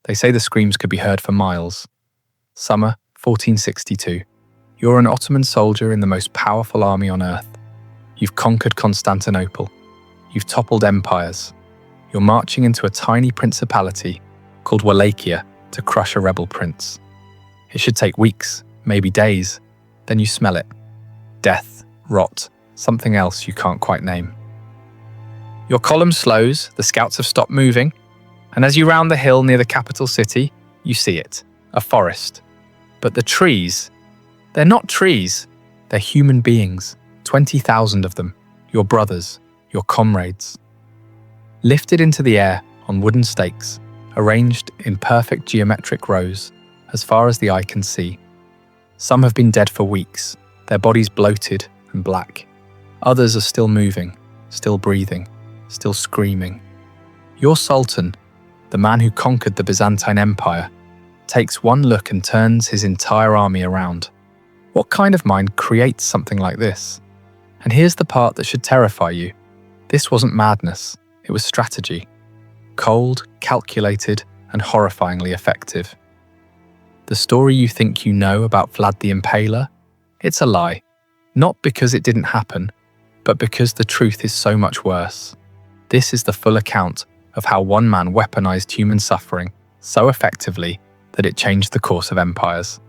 They say the screams could be heard for miles. Summer 1462. You're an Ottoman soldier in the most powerful army on earth. You've conquered Constantinople. You've toppled empires. You're marching into a tiny principality called Wallachia to crush a rebel prince. It should take weeks, maybe days. Then you smell it. Death, rot, something else you can't quite name. Your column slows, the scouts have stopped moving, and as you round the hill near the capital city, you see it, a forest. But the trees, they're not trees, they're human beings, 20,000 of them, your brothers, your comrades. Lifted into the air on wooden stakes, arranged in perfect geometric rows, as far as the eye can see. Some have been dead for weeks, their bodies bloated and black. Others are still moving, still breathing, still screaming. Your Sultan, the man who conquered the Byzantine Empire, takes one look and turns his entire army around. What kind of mind creates something like this? And here's the part that should terrify you. This wasn't madness, it was strategy. Cold, calculated, and horrifyingly effective. The story you think you know about Vlad the Impaler? It's a lie. Not because it didn't happen, but because the truth is so much worse. This is the full account of how one man weaponized human suffering so effectively that it changed the course of empires.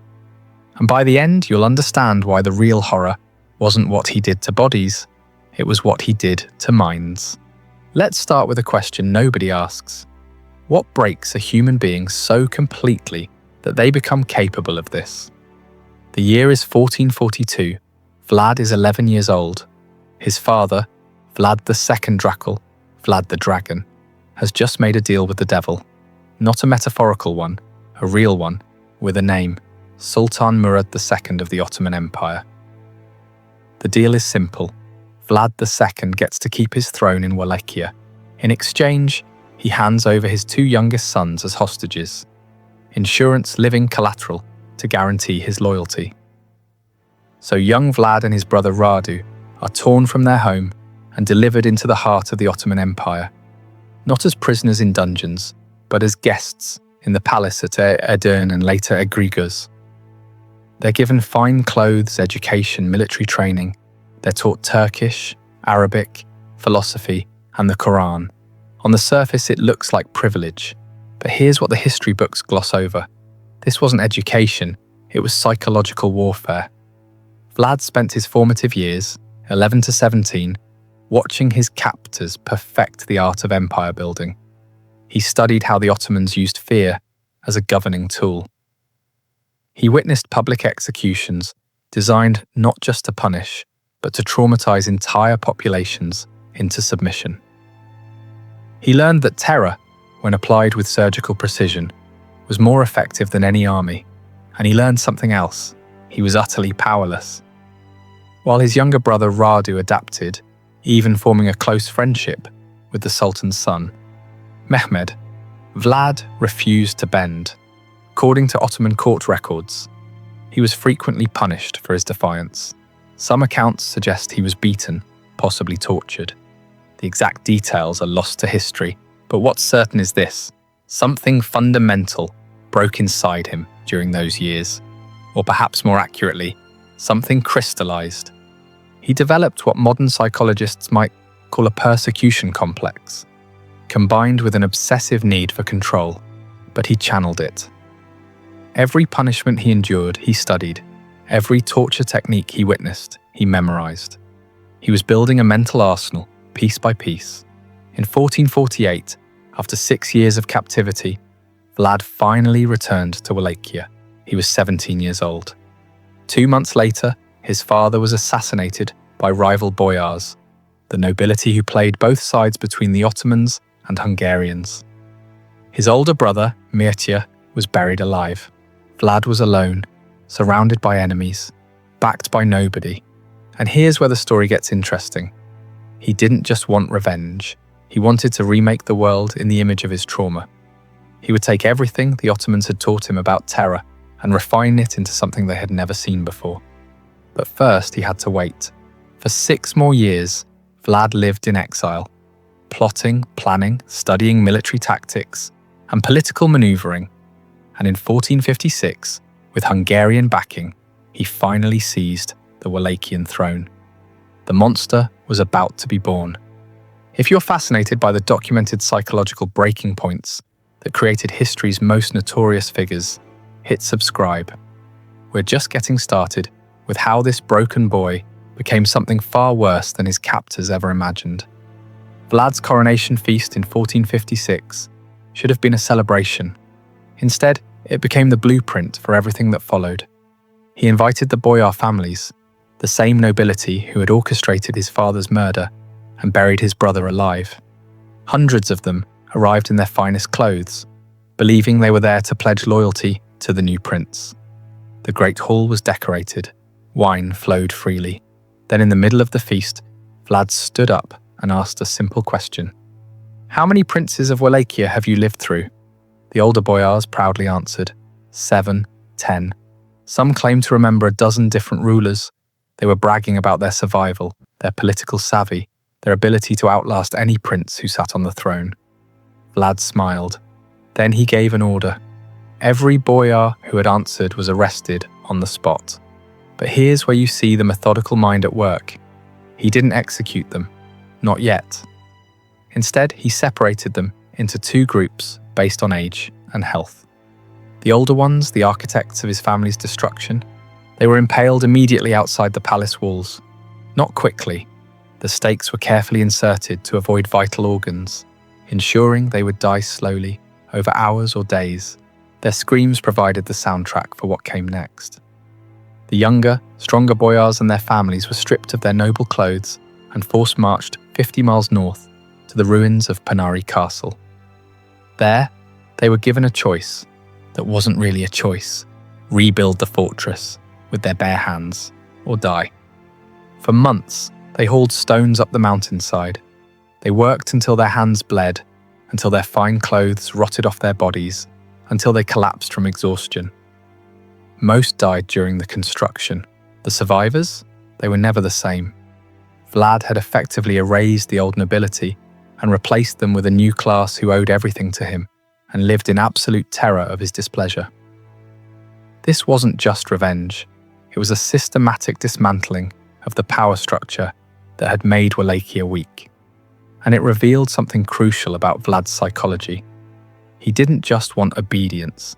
And by the end, you'll understand why the real horror wasn't what he did to bodies, it was what he did to minds. Let's start with a question nobody asks. What breaks a human being so completely that they become capable of this? The year is 1442. Vlad is 11 years old. His father, Vlad II Dracula, Vlad the Dragon, has just made a deal with the devil. Not a metaphorical one, a real one, with a name, Sultan Mehmed II of the Ottoman Empire. The deal is simple. Vlad II gets to keep his throne in Wallachia. In exchange, he hands over his two youngest sons as hostages. Insurance living collateral to guarantee his loyalty. So young Vlad and his brother Radu are torn from their home and delivered into the heart of the Ottoman Empire. Not as prisoners in dungeons, but as guests in the palace at Edirne and later Agriguz. They're given fine clothes, education, military training. They're taught Turkish, Arabic, philosophy, and the Quran. On the surface, it looks like privilege. But here's what the history books gloss over. This wasn't education, it was psychological warfare. Vlad spent his formative years, 11 to 17, watching his captors perfect the art of empire building. He studied how the Ottomans used fear as a governing tool. He witnessed public executions designed not just to punish, but to traumatize entire populations into submission. He learned that terror, when applied with surgical precision, was more effective than any army, and he learned something else. He was utterly powerless. While his younger brother Radu adapted, even forming a close friendship with the Sultan's son, Mehmed, Vlad refused to bend. According to Ottoman court records, he was frequently punished for his defiance. Some accounts suggest he was beaten, possibly tortured. The exact details are lost to history, but what's certain is this: something fundamental broke inside him during those years. Or perhaps more accurately, something crystallized. He developed what modern psychologists might call a persecution complex, combined with an obsessive need for control, but he channeled it. Every punishment he endured, he studied. Every torture technique he witnessed, he memorized. He was building a mental arsenal, piece by piece. In 1448, after 6 years of captivity, Vlad finally returned to Wallachia. He was 17 years old. 2 months later, his father was assassinated by rival boyars, the nobility who played both sides between the Ottomans and Hungarians. His older brother, Mircea, was buried alive. Vlad was alone, surrounded by enemies, backed by nobody. And here's where the story gets interesting. He didn't just want revenge. He wanted to remake the world in the image of his trauma. He would take everything the Ottomans had taught him about terror and refine it into something they had never seen before. But first, he had to wait. For 6 more years, Vlad lived in exile, plotting, planning, studying military tactics, and political maneuvering, and in 1456, with Hungarian backing, he finally seized the Wallachian throne. The monster was about to be born. If you're fascinated by the documented psychological breaking points that created history's most notorious figures, hit subscribe. We're just getting started with how this broken boy became something far worse than his captors ever imagined. Vlad's coronation feast in 1456 should have been a celebration. Instead, it became the blueprint for everything that followed. He invited the boyar families, the same nobility who had orchestrated his father's murder and buried his brother alive. Hundreds of them arrived in their finest clothes, believing they were there to pledge loyalty to the new prince. The great hall was decorated, wine flowed freely. Then in the middle of the feast, Vlad stood up and asked a simple question. "How many princes of Wallachia have you lived through?" The older boyars proudly answered, 7, 10. Some claimed to remember a dozen different rulers. They were bragging about their survival, their political savvy, their ability to outlast any prince who sat on the throne. Vlad smiled. Then he gave an order. Every boyar who had answered was arrested on the spot. But here's where you see the methodical mind at work. He didn't execute them. Not yet. Instead, he separated them into 2 groups based on age and health. The older ones, the architects of his family's destruction, they were impaled immediately outside the palace walls. Not quickly. The stakes were carefully inserted to avoid vital organs, ensuring they would die slowly, over hours or days. Their screams provided the soundtrack for what came next. The younger, stronger boyars and their families were stripped of their noble clothes and force-marched 50 miles north to the ruins of Panari Castle. There, they were given a choice that wasn't really a choice: rebuild the fortress with their bare hands or die. For months, they hauled stones up the mountainside. They worked until their hands bled, until their fine clothes rotted off their bodies, until they collapsed from exhaustion. Most died during the construction. The survivors? They were never the same. Vlad had effectively erased the old nobility and replaced them with a new class who owed everything to him and lived in absolute terror of his displeasure. This wasn't just revenge. It was a systematic dismantling of the power structure that had made Wallachia weak. And it revealed something crucial about Vlad's psychology. He didn't just want obedience.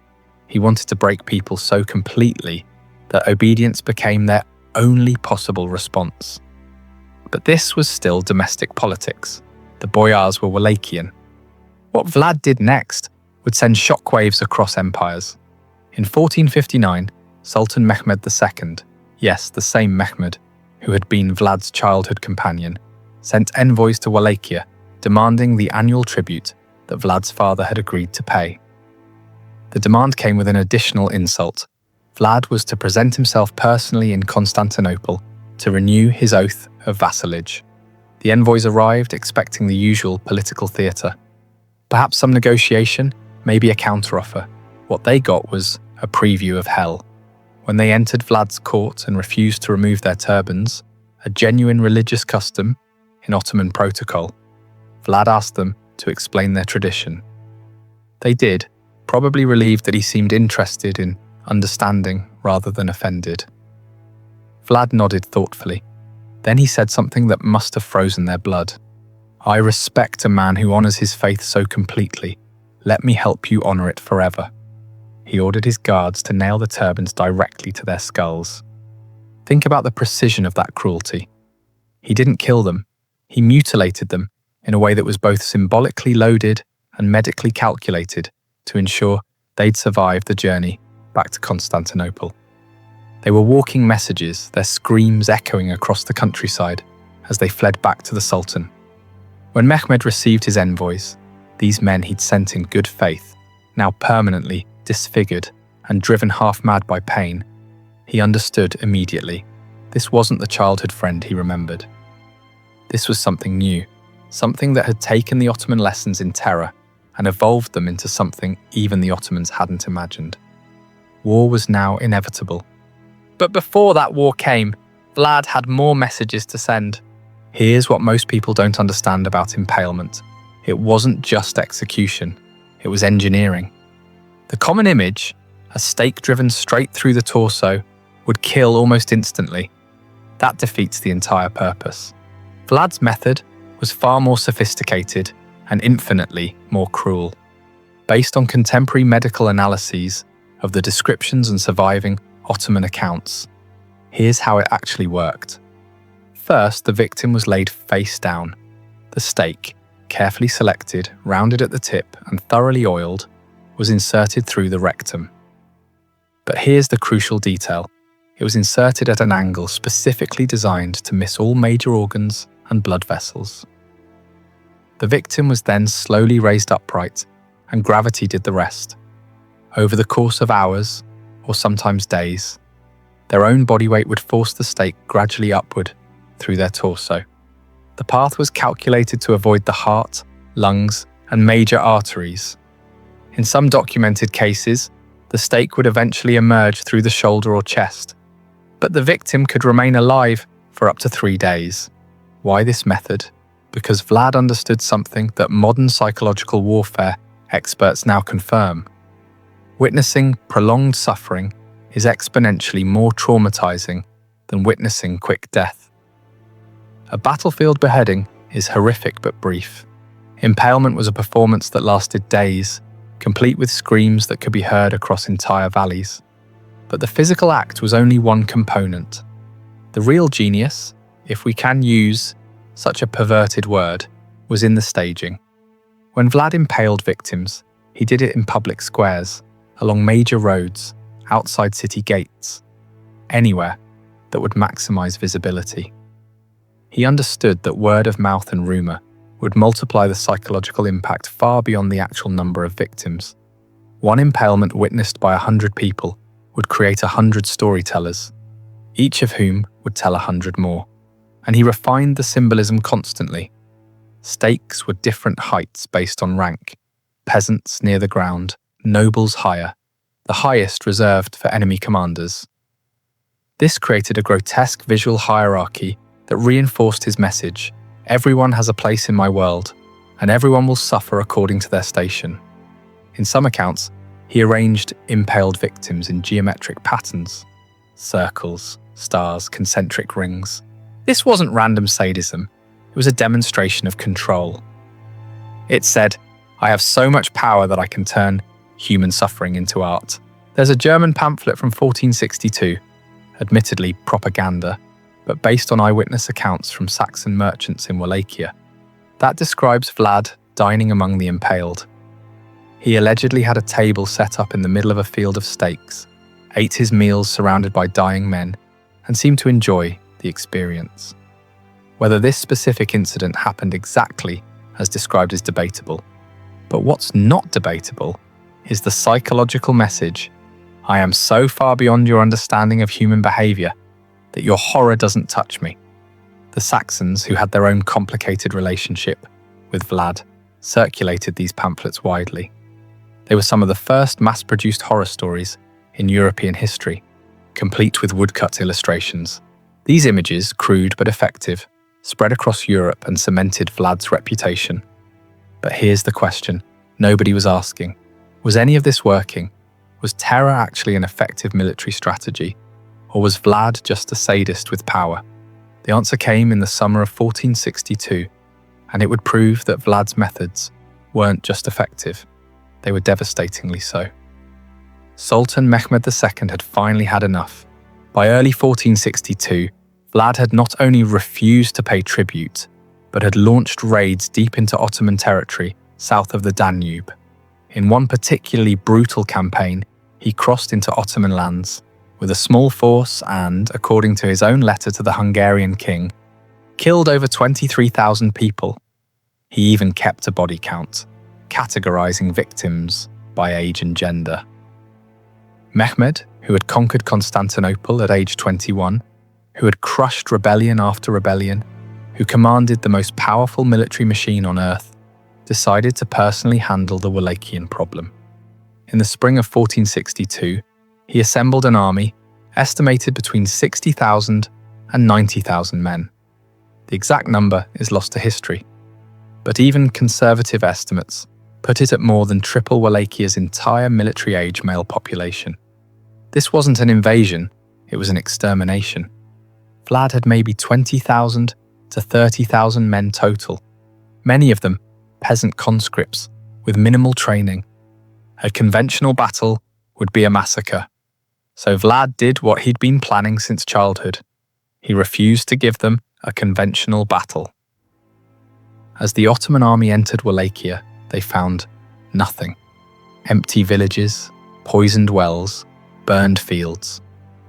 He wanted to break people so completely that obedience became their only possible response. But this was still domestic politics. The boyars were Wallachian. What Vlad did next would send shockwaves across empires. In 1459, Sultan Mehmed II, yes, the same Mehmed, who had been Vlad's childhood companion, sent envoys to Wallachia demanding the annual tribute that Vlad's father had agreed to pay. The demand came with an additional insult. Vlad was to present himself personally in Constantinople to renew his oath of vassalage. The envoys arrived expecting the usual political theatre. Perhaps some negotiation, maybe a counteroffer. What they got was a preview of hell. When they entered Vlad's court and refused to remove their turbans, a genuine religious custom in Ottoman protocol, Vlad asked them to explain their tradition. They did, probably relieved that he seemed interested in understanding rather than offended. Vlad nodded thoughtfully. Then he said something that must have frozen their blood. "I respect a man who honors his faith so completely. Let me help you honor it forever." He ordered his guards to nail the turbans directly to their skulls. Think about the precision of that cruelty. He didn't kill them. He mutilated them in a way that was both symbolically loaded and medically calculated to ensure they'd survive the journey back to Constantinople. They were walking messages, their screams echoing across the countryside as they fled back to the Sultan. When Mehmed received his envoys, these men he'd sent in good faith, now permanently disfigured and driven half-mad by pain, he understood immediately. This wasn't the childhood friend he remembered. This was something new, something that had taken the Ottoman lessons in terror and evolved them into something even the Ottomans hadn't imagined. War was now inevitable. But before that war came, Vlad had more messages to send. Here's what most people don't understand about impalement. It wasn't just execution. it was engineering. The common image, a stake driven straight through the torso, would kill almost instantly. That defeats the entire purpose. Vlad's method was far more sophisticated and infinitely more cruel. Based on contemporary medical analyses of the descriptions and surviving Ottoman accounts, here's how it actually worked. First, the victim was laid face down. The stake, carefully selected, rounded at the tip, and thoroughly oiled, was inserted through the rectum. But here's the crucial detail. It was inserted at an angle specifically designed to miss all major organs and blood vessels. The victim was then slowly raised upright, and gravity did the rest. Over the course of hours, or sometimes days, their own body weight would force the stake gradually upward through their torso. The path was calculated to avoid the heart, lungs, and major arteries. In some documented cases, the stake would eventually emerge through the shoulder or chest, but the victim could remain alive for up to 3 days. Why this method? Because Vlad understood something that modern psychological warfare experts now confirm. Witnessing prolonged suffering is exponentially more traumatizing than witnessing quick death. A battlefield beheading is horrific but brief. Impalement was a performance that lasted days, complete with screams that could be heard across entire valleys. But the physical act was only one component. The real genius, if we can use such a perverted word, was in the staging. When Vlad impaled victims, he did it in public squares, along major roads, outside city gates, anywhere that would maximize visibility. He understood that word of mouth and rumor would multiply the psychological impact far beyond the actual number of victims. One impalement witnessed by 100 people would create 100 storytellers, each of whom would tell 100 more. And he refined the symbolism constantly. Stakes were different heights based on rank, peasants near the ground, nobles higher, the highest reserved for enemy commanders. This created a grotesque visual hierarchy that reinforced his message: everyone has a place in my world, and everyone will suffer according to their station. In some accounts, he arranged impaled victims in geometric patterns: circles, stars, concentric rings. This wasn't random sadism, it was a demonstration of control. It said, I have so much power that I can turn human suffering into art. There's a German pamphlet from 1462, admittedly propaganda, but based on eyewitness accounts from Saxon merchants in Wallachia, that describes Vlad dining among the impaled. He allegedly had a table set up in the middle of a field of stakes, ate his meals surrounded by dying men, and seemed to enjoy the experience. Whether this specific incident happened exactly as described is debatable, but what's not debatable is the psychological message: I am so far beyond your understanding of human behavior that your horror doesn't touch me. The Saxons, who had their own complicated relationship with Vlad, circulated these pamphlets widely. They were some of the first mass-produced horror stories in European history, complete with woodcut illustrations. These images, crude but effective, spread across Europe and cemented Vlad's reputation. But here's the question nobody was asking. Was any of this working? Was terror actually an effective military strategy? Or was Vlad just a sadist with power? The answer came in the summer of 1462, and it would prove that Vlad's methods weren't just effective, they were devastatingly so. Sultan Mehmed II had finally had enough. By early 1462, Vlad had not only refused to pay tribute, but had launched raids deep into Ottoman territory south of the Danube. In one particularly brutal campaign, he crossed into Ottoman lands with a small force and, according to his own letter to the Hungarian king, killed over 23,000 people. He even kept a body count, categorizing victims by age and gender. Mehmed, who had conquered Constantinople at age 21, who had crushed rebellion after rebellion, who commanded the most powerful military machine on earth, decided to personally handle the Wallachian problem. In the spring of 1462, he assembled an army estimated between 60,000 and 90,000 men. The exact number is lost to history, but even conservative estimates put it at more than triple Wallachia's entire military-age male population. This wasn't an invasion, it was an extermination. Vlad had maybe 20,000 to 30,000 men total, many of them peasant conscripts with minimal training. A conventional battle would be a massacre. So Vlad did what he'd been planning since childhood. He refused to give them a conventional battle. As the Ottoman army entered Wallachia, they found nothing. Empty villages, poisoned wells, burned fields.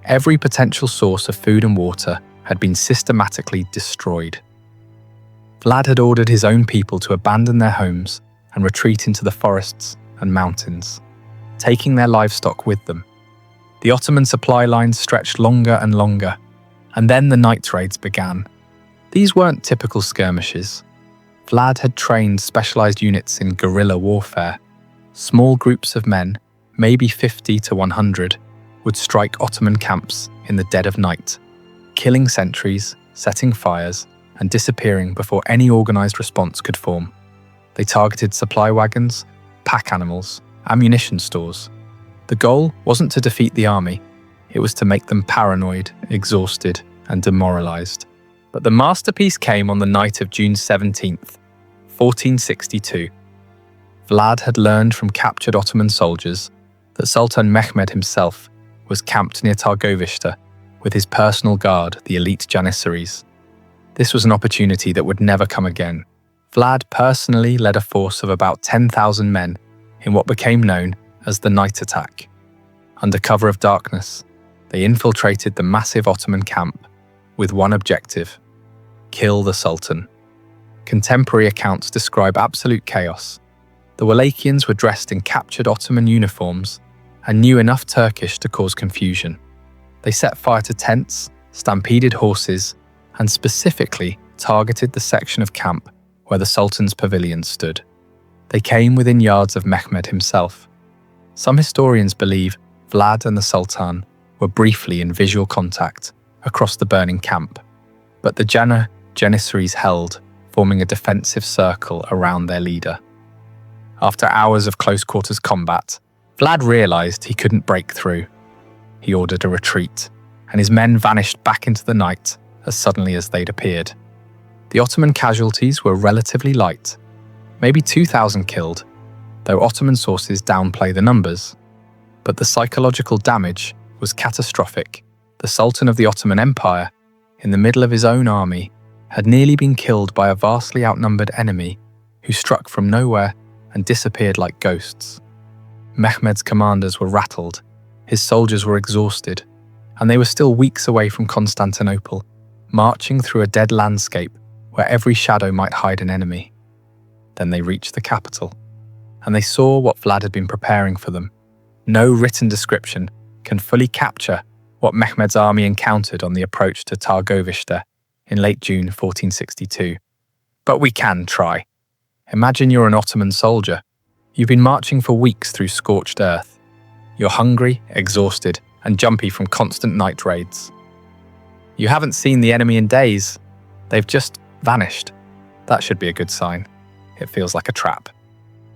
Every potential source of food and water had been systematically destroyed. Vlad had ordered his own people to abandon their homes and retreat into the forests and mountains, taking their livestock with them. The Ottoman supply lines stretched longer and longer, and then the night raids began. These weren't typical skirmishes. Vlad had trained specialized units in guerrilla warfare. Small groups of men, maybe 50 to 100, would strike Ottoman camps in the dead of night, killing sentries, setting fires, and disappearing before any organized response could form. They targeted supply wagons, pack animals, ammunition stores. The goal wasn't to defeat the army, it was to make them paranoid, exhausted, and demoralized. But the masterpiece came on the night of June 17th, 1462. Vlad had learned from captured Ottoman soldiers that Sultan Mehmed himself was camped near Targovishte with his personal guard, the elite Janissaries. This was an opportunity that would never come again. Vlad personally led a force of about 10,000 men in what became known as the night attack. Under cover of darkness, they infiltrated the massive Ottoman camp with one objective: kill the Sultan. Contemporary accounts describe absolute chaos. The Wallachians were dressed in captured Ottoman uniforms and knew enough Turkish to cause confusion. They set fire to tents, stampeded horses, and specifically targeted the section of camp where the Sultan's pavilion stood. They came within yards of Mehmed himself. Some historians believe Vlad and the Sultan were briefly in visual contact across the burning camp, but the Janissaries held, forming a defensive circle around their leader. After hours of close-quarters combat, Vlad realized he couldn't break through. He ordered a retreat, and his men vanished back into the night as suddenly as they'd appeared. The Ottoman casualties were relatively light, maybe 2,000 killed, though Ottoman sources downplay the numbers. But the psychological damage was catastrophic. The Sultan of the Ottoman Empire, in the middle of his own army, had nearly been killed by a vastly outnumbered enemy who struck from nowhere and disappeared like ghosts. Mehmed's commanders were rattled, his soldiers were exhausted, and they were still weeks away from Constantinople, marching through a dead landscape where every shadow might hide an enemy. Then they reached the capital, and they saw what Vlad had been preparing for them. No written description can fully capture what Mehmed's army encountered on the approach to Targovishte in late June 1462. But we can try. Imagine you're an Ottoman soldier. You've been marching for weeks through scorched earth. You're hungry, exhausted, and jumpy from constant night raids. You haven't seen the enemy in days. They've just vanished. That should be a good sign. It feels like a trap.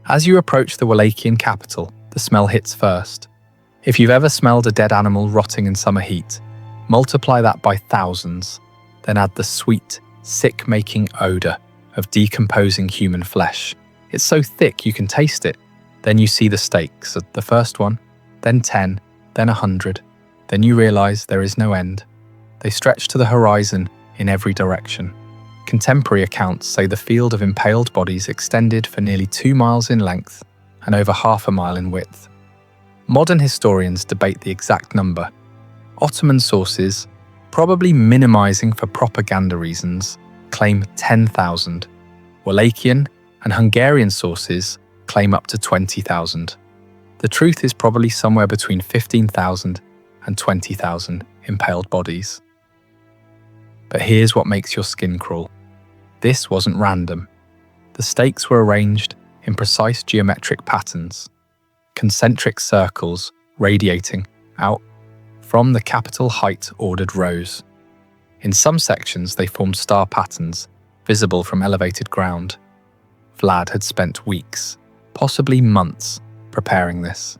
As you approach the Wallachian capital, the smell hits first. If you've ever smelled a dead animal rotting in summer heat, multiply that by thousands, then add the sweet, sick-making odor of decomposing human flesh. It's so thick you can taste it. Then you see the stakes, the first one, then 10, then 100. Then you realize there is no end. They stretch to the horizon in every direction. Contemporary accounts say the field of impaled bodies extended for nearly 2 miles in length and over half a mile in width. Modern historians debate the exact number. Ottoman sources, probably minimizing for propaganda reasons, claim 10,000. Wallachian and Hungarian sources claim up to 20,000. The truth is probably somewhere between 15,000 and 20,000 impaled bodies. But here's what makes your skin crawl. This wasn't random. The stakes were arranged in precise geometric patterns, concentric circles radiating out from the capital height ordered rows. In some sections they formed star patterns, visible from elevated ground. Vlad had spent weeks possibly months, preparing this.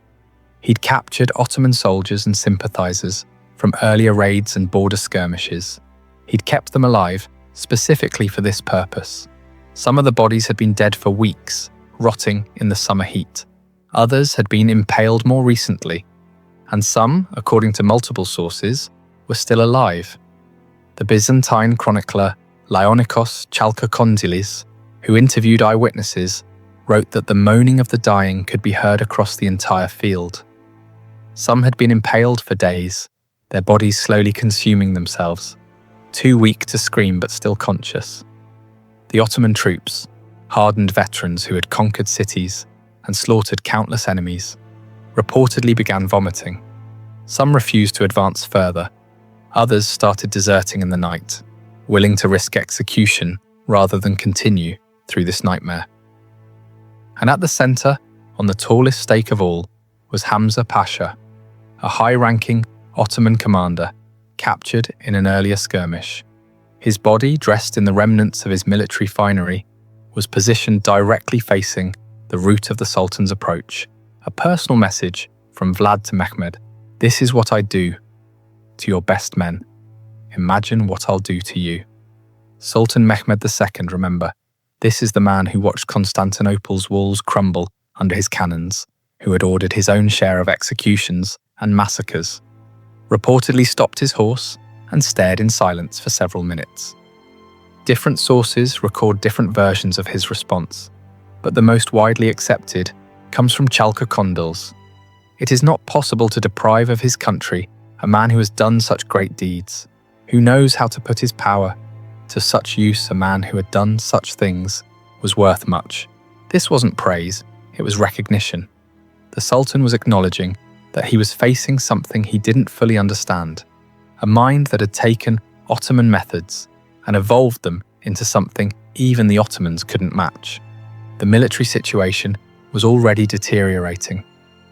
He'd captured Ottoman soldiers and sympathizers from earlier raids and border skirmishes. He'd kept them alive specifically for this purpose. Some of the bodies had been dead for weeks, rotting in the summer heat. Others had been impaled more recently, and some, according to multiple sources, were still alive. The Byzantine chronicler Leonikos Chalkokondylis, who interviewed eyewitnesses, wrote that the moaning of the dying could be heard across the entire field. Some had been impaled for days, their bodies slowly consuming themselves, too weak to scream but still conscious. The Ottoman troops, hardened veterans who had conquered cities and slaughtered countless enemies, reportedly began vomiting. Some refused to advance further. Others started deserting in the night, willing to risk execution rather than continue through this nightmare. And at the center, on the tallest stake of all, was Hamza Pasha, a high-ranking Ottoman commander captured in an earlier skirmish. His body, dressed in the remnants of his military finery, was positioned directly facing the route of the Sultan's approach, a personal message from Vlad to Mehmed. "This is what I do to your best men. Imagine what I'll do to you." Sultan Mehmed II, remember, this is the man who watched Constantinople's walls crumble under his cannons, who had ordered his own share of executions and massacres, reportedly stopped his horse and stared in silence for several minutes. Different sources record different versions of his response, but the most widely accepted comes from Chalkokondylis. It is not possible to deprive of his country a man who has done such great deeds, who knows how to put his power to such use. A man who had done such things was worth much. This wasn't praise, it was recognition. The Sultan was acknowledging that he was facing something he didn't fully understand, a mind that had taken Ottoman methods and evolved them into something even the Ottomans couldn't match. The military situation was already deteriorating.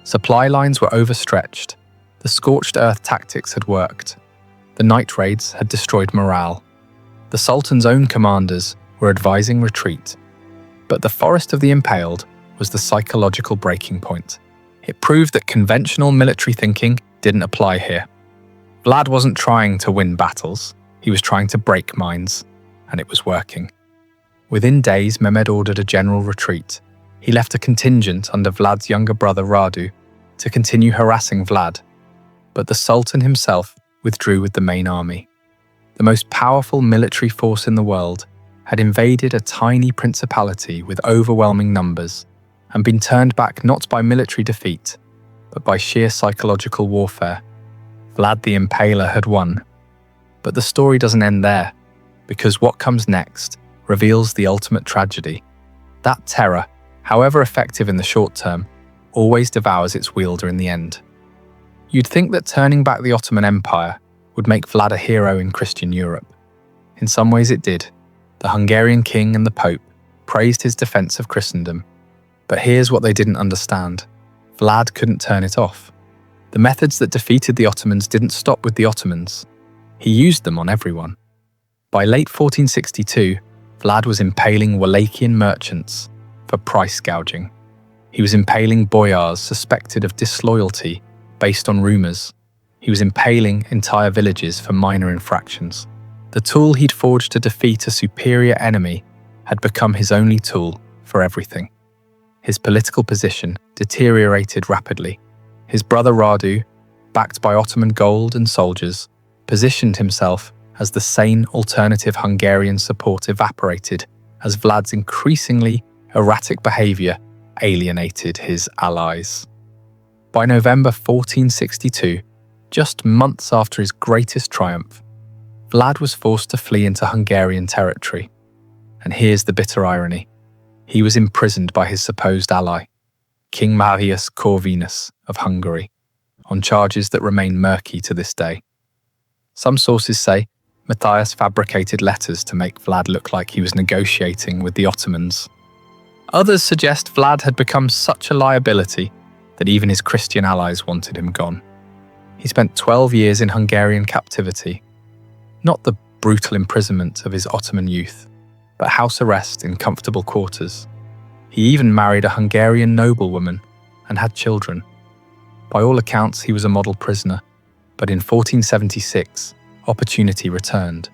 Supply lines were overstretched. The scorched earth tactics had worked. The night raids had destroyed morale. The Sultan's own commanders were advising retreat. But the Forest of the Impaled was the psychological breaking point. It proved that conventional military thinking didn't apply here. Vlad wasn't trying to win battles, he was trying to break minds, and it was working. Within days, Mehmed ordered a general retreat. He left a contingent under Vlad's younger brother Radu to continue harassing Vlad, but the Sultan himself withdrew with the main army. The most powerful military force in the world had invaded a tiny principality with overwhelming numbers and been turned back not by military defeat, but by sheer psychological warfare. Vlad the Impaler had won. But the story doesn't end there, because what comes next reveals the ultimate tragedy. That terror, however effective in the short term, always devours its wielder in the end. You'd think that turning back the Ottoman Empire would make Vlad a hero in Christian Europe. In some ways it did. The Hungarian king and the Pope praised his defense of Christendom. But here's what they didn't understand. Vlad couldn't turn it off. The methods that defeated the Ottomans didn't stop with the Ottomans. He used them on everyone. By late 1462, Vlad was impaling Wallachian merchants for price gouging. He was impaling boyars suspected of disloyalty based on rumours. He was impaling entire villages for minor infractions. The tool he'd forged to defeat a superior enemy had become his only tool for everything. His political position deteriorated rapidly. His brother Radu, backed by Ottoman gold and soldiers, positioned himself as the sane alternative. Hungarian support evaporated as Vlad's increasingly erratic behaviour alienated his allies. By November 1462, just months after his greatest triumph, Vlad was forced to flee into Hungarian territory. And here's the bitter irony. He was imprisoned by his supposed ally, King Marius Corvinus of Hungary, on charges that remain murky to this day. Some sources say Matthias fabricated letters to make Vlad look like he was negotiating with the Ottomans. Others suggest Vlad had become such a liability that even his Christian allies wanted him gone. He spent 12 years in Hungarian captivity, not the brutal imprisonment of his Ottoman youth, but house arrest in comfortable quarters. He even married a Hungarian noblewoman and had children. By all accounts, he was a model prisoner, but in 1476, opportunity returned.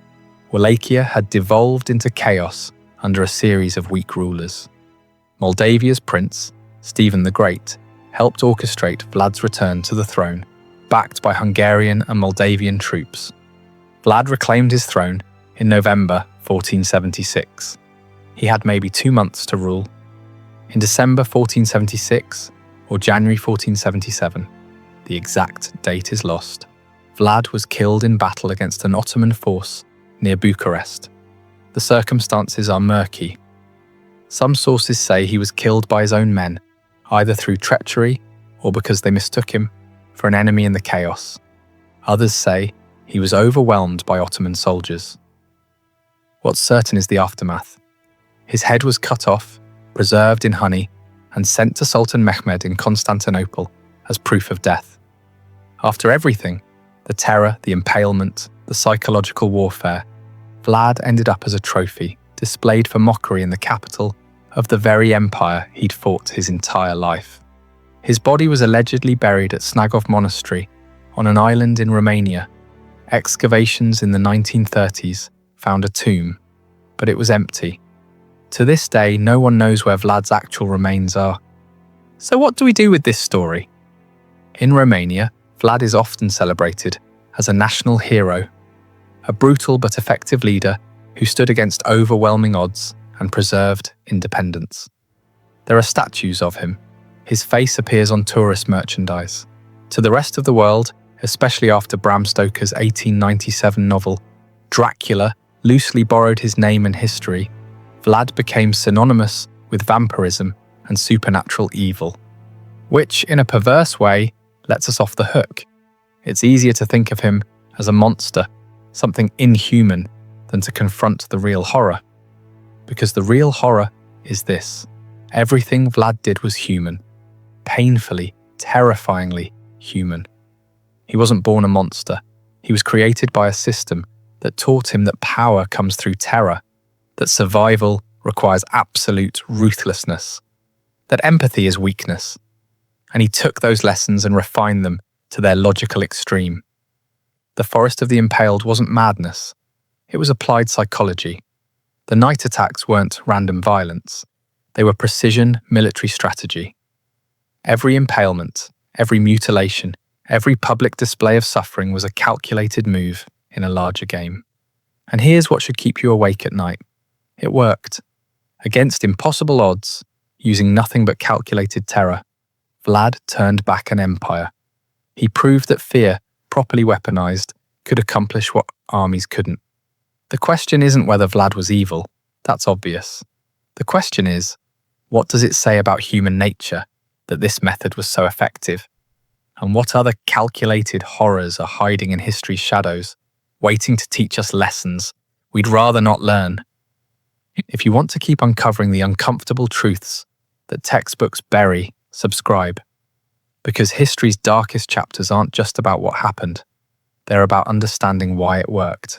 Wallachia had devolved into chaos under a series of weak rulers. Moldavia's prince, Stephen the Great, helped orchestrate Vlad's return to the throne, backed by Hungarian and Moldavian troops. Vlad reclaimed his throne in November 1476. He had maybe 2 months to rule. In December 1476 or January 1477, the exact date is lost, Vlad was killed in battle against an Ottoman force near Bucharest. The circumstances are murky. Some sources say he was killed by his own men, either through treachery or because they mistook him for an enemy in the chaos. Others say he was overwhelmed by Ottoman soldiers. What's certain is the aftermath. His head was cut off, preserved in honey, and sent to Sultan Mehmed in Constantinople as proof of death. After everything, the terror, the impalement, the psychological warfare, Vlad ended up as a trophy, displayed for mockery in the capital of the very empire he'd fought his entire life. His body was allegedly buried at Snagov Monastery on an island in Romania. Excavations in the 1930s found a tomb, but it was empty. To this day, no one knows where Vlad's actual remains are. So what do we do with this story? In Romania, Vlad is often celebrated as a national hero, a brutal but effective leader who stood against overwhelming odds and preserved independence. There are statues of him. His face appears on tourist merchandise. To the rest of the world, especially after Bram Stoker's 1897 novel, Dracula loosely borrowed his name and history, Vlad became synonymous with vampirism and supernatural evil, which, in a perverse way, lets us off the hook. It's easier to think of him as a monster, something inhuman, than to confront the real horror. Because the real horror is this: everything Vlad did was human, painfully, terrifyingly human. He wasn't born a monster. He was created by a system that taught him that power comes through terror, that survival requires absolute ruthlessness, that empathy is weakness. And he took those lessons and refined them to their logical extreme. The Forest of the Impaled wasn't madness. It was applied psychology. The night attacks weren't random violence. They were precision military strategy. Every impalement, every mutilation, every public display of suffering was a calculated move in a larger game. And here's what should keep you awake at night. It worked. Against impossible odds, using nothing but calculated terror, Vlad turned back an empire. He proved that fear, properly weaponized, could accomplish what armies couldn't. The question isn't whether Vlad was evil. That's obvious. The question is, what does it say about human nature that this method was so effective? And what other calculated horrors are hiding in history's shadows, waiting to teach us lessons we'd rather not learn? If you want to keep uncovering the uncomfortable truths that textbooks bury, subscribe. Because history's darkest chapters aren't just about what happened. They're about understanding why it worked.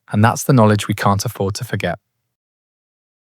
And that's the knowledge we can't afford to forget.